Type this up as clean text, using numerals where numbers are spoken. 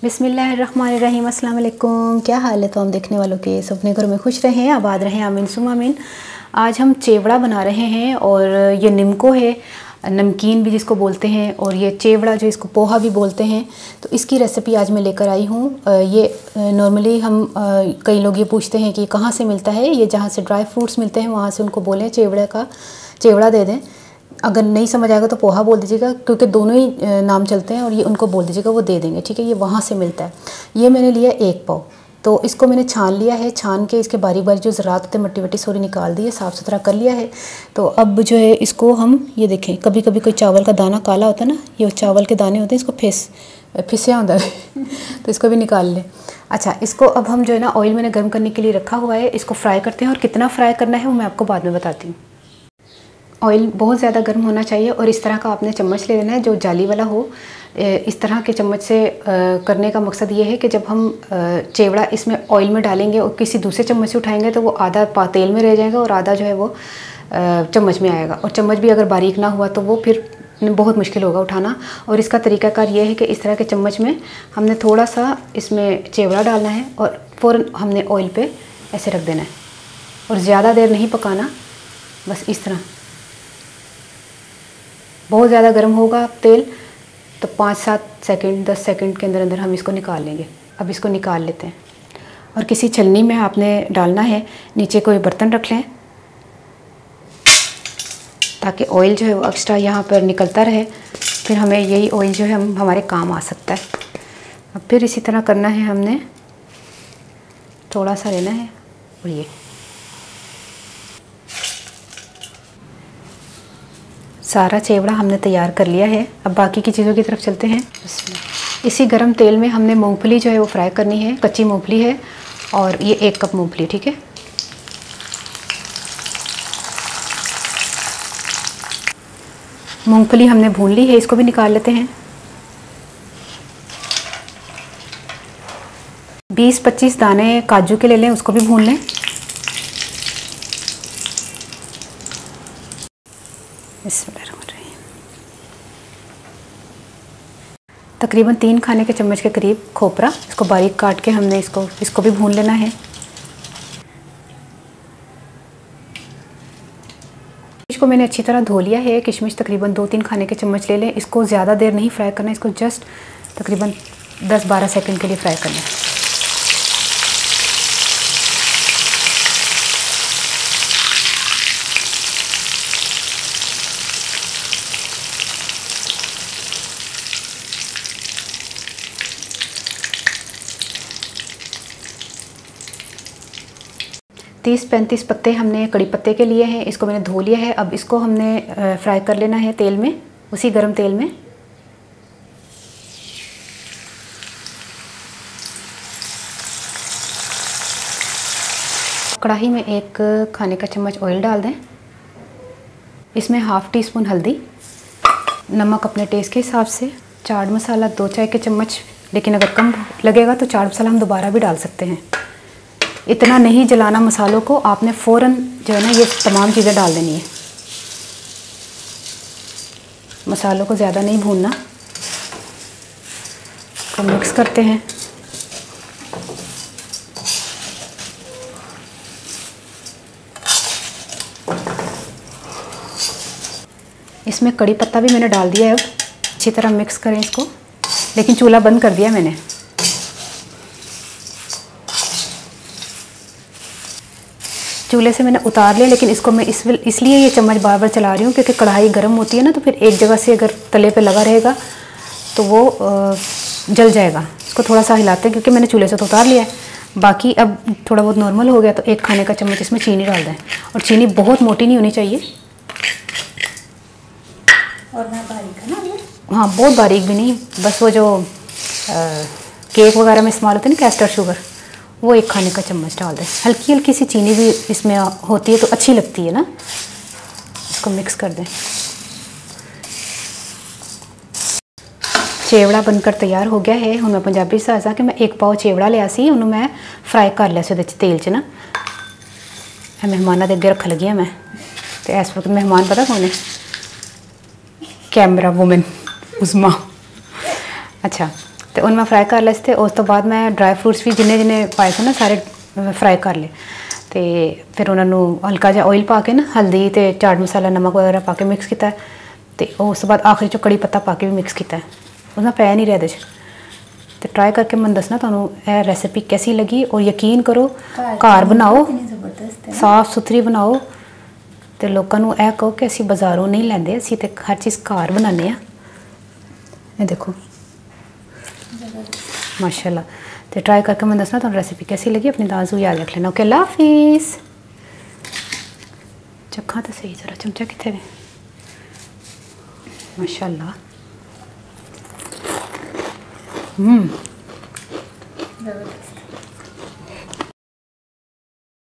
बिस्मिल्लाहिर्रहमानिर्रहीम, अस्सलाम वालेकुम। क्या हाल है तो हम देखने वालों के सब अपने घरों में खुश रहें, आबाद रहें, आमीन सुम आमीन। आज हम चेवड़ा बना रहे हैं और ये निमको है, नमकीन भी जिसको बोलते हैं, और ये चेवड़ा जो इसको पोहा भी बोलते हैं। तो इसकी रेसिपी आज मैं लेकर आई हूँ। ये नॉर्मली हम कई लोग ये पूछते हैं कि कहाँ से मिलता है। ये जहाँ से ड्राई फ्रूट्स मिलते हैं वहाँ से उनको बोलें चेवड़ा दे दें। अगर नहीं समझ आएगा तो पोहा बोल दीजिएगा, क्योंकि दोनों ही नाम चलते हैं, और ये उनको बोल दीजिएगा, वो दे देंगे, ठीक है। ये वहाँ से मिलता है। ये मैंने लिया 1 पाव। तो इसको मैंने छान लिया है, छान के इसके बारी बारी जो ज़रात होते हैं मट्टी वट्टी सारी निकाल दी है, साफ़ सुथरा कर लिया है। तो अब जो है इसको हम ये देखें, कभी कभी कोई चावल का दाना काला होता है ना, ये चावल के दाने होते हैं, इसको फिसया होता है तो इसको भी निकाल लें। अच्छा, इसको अब हम जो है ना ऑयल मैंने गर्म करने के लिए रखा हुआ है, इसको फ्राई करते हैं। और कितना फ्राई करना है वो मैं आपको बाद में बताती हूँ। ऑयल बहुत ज़्यादा गर्म होना चाहिए और इस तरह का आपने चम्मच ले लेना है जो जाली वाला हो। इस तरह के चम्मच से करने का मकसद ये है कि जब हम चेवड़ा इसमें ऑयल में डालेंगे और किसी दूसरे चम्मच से उठाएंगे तो वो आधा तेल में रह जाएगा और आधा जो है वो चम्मच में आएगा। और चम्मच भी अगर बारीक ना हुआ तो वो फिर बहुत मुश्किल होगा उठाना। और इसका तरीकाकार ये है कि इस तरह के चम्मच में हमने थोड़ा सा इसमें चेवड़ा डालना है और फ़ौरन हमने ऑयल पे ऐसे रख देना है और ज़्यादा देर नहीं पकाना, बस इस तरह। बहुत ज़्यादा गर्म होगा तेल तो 5-7 सेकंड 10 सेकंड के अंदर अंदर हम इसको निकाल लेंगे। अब इसको निकाल लेते हैं और किसी छलनी में आपने डालना है। नीचे कोई बर्तन रख लें ताकि ऑयल जो है वो एक्स्ट्रा यहाँ पर निकलता रहे, फिर हमें यही ऑयल जो है हमारे काम आ सकता है। अब फिर इसी तरह करना है, हमने थोड़ा सा लेना है और ये सारा चेवड़ा हमने तैयार कर लिया है। अब बाकी की चीज़ों की तरफ चलते हैं। इसी गरम तेल में हमने मूंगफली जो है वो फ्राई करनी है। कच्ची मूंगफली है और ये 1 कप मूंगफली, ठीक है। मूंगफली हमने भून ली है, इसको भी निकाल लेते हैं। 20-25 दाने काजू के ले लें, उसको भी भून लें। तकरीबन 3 खाने के चम्मच के करीब खोपरा, इसको बारीक काट के हमने इसको भी भून लेना है। किशमिश को मैंने अच्छी तरह धो लिया है। किशमिश तकरीबन 2-3 खाने के चम्मच ले लें। इसको ज़्यादा देर नहीं फ्राई करना, इसको जस्ट तकरीबन 10-12 सेकंड के लिए फ्राई करना है। तीस 35 पत्ते हमने कड़ी पत्ते के लिए हैं, इसको मैंने धो लिया है। अब इसको हमने फ्राई कर लेना है तेल में, उसी गरम तेल में। कढ़ाई में 1 खाने का चम्मच ऑयल डाल दें। इसमें ½ टीस्पून हल्दी, नमक अपने टेस्ट के हिसाब से, चाट मसाला 2 चाय के चम्मच, लेकिन अगर कम लगेगा तो चाट मसाला हम दोबारा भी डाल सकते हैं। इतना नहीं जलाना मसालों को, आपने फ़ौरन जो है ना ये तमाम चीज़ें डाल देनी है। मसालों को ज़्यादा नहीं भूनना। तो मिक्स करते हैं। इसमें कड़ी पत्ता भी मैंने डाल दिया है। अब अच्छी तरह मिक्स करें इसको, लेकिन चूल्हा बंद कर दिया मैंने। चूल्हे से मैंने उतार लिया, लेकिन इसको मैं इसलिए ये चम्मच बार बार चला रही हूँ क्योंकि कढ़ाई गर्म होती है ना, तो फिर एक जगह से अगर तले पे लगा रहेगा तो वो जल जाएगा। इसको थोड़ा सा हिलाते हैं क्योंकि मैंने चूल्हे से तो उतार लिया है। बाकी अब थोड़ा बहुत नॉर्मल हो गया तो 1 खाने का चम्मच इसमें चीनी डाल दें। और चीनी बहुत मोटी नहीं होनी चाहिए और ना बारीक है ना। हाँ, बहुत बारीक भी नहीं, बस वो जो केक वगैरह में इस्तेमाल होते हैं ना, कैस्टर शुगर, वो 1 खाने का चम्मच डाल दें। हल्की हल्की सी चीनी भी इसमें होती है तो अच्छी लगती है ना। इसको मिक्स कर दें। चेवड़ा बनकर तैयार हो गया है। हूँ मैं पंजाबी साजा कि मैं 1 पाव चेवड़ा लिया सी, उन्होंने मैं फ्राई कर लिया से तेल च ना। मेहमानों के अगे रख लगी मैं। तो इस वक्त मेहमान पता कौन है? Camera women Usma. अच्छा, तो उन मैं फ्राई कर लिया थे। उस तो बाद मैं ड्राई फ्रूट्स भी जिन्ने जिन्ने पाए थे ना सारे फ्राई कर ले। तो फिर उन्होंने हल्का जहा ऑयल पा के ना हल्दी तो चाट मसाला नमक वगैरह पा के मिक्स किया। तो उस बाद आखिरी चो कड़ी पत्ता पा के भी मिक्स किया। उसमें पै नहीं रहा तो ट्राई करके मैं दसना तुहानू यह रेसिपी कैसी लगी। और यकीन करो घर बनाओ, साफ सुथरी बनाओ तो लोगों को यह कहो कि असी बाज़ारों नहीं लेंदे, असी तो हर चीज़ घर बनाने। ये देखो माशाल्लाह। तो ट्राई करके मैं दसना तुहानू रेसिपी कैसी लगी। अपनी दाजू याद रख लेना। ओके, अल्लाह हाफिज़। चखा तो सही जरा, चमचा कितने माशाल्लाह।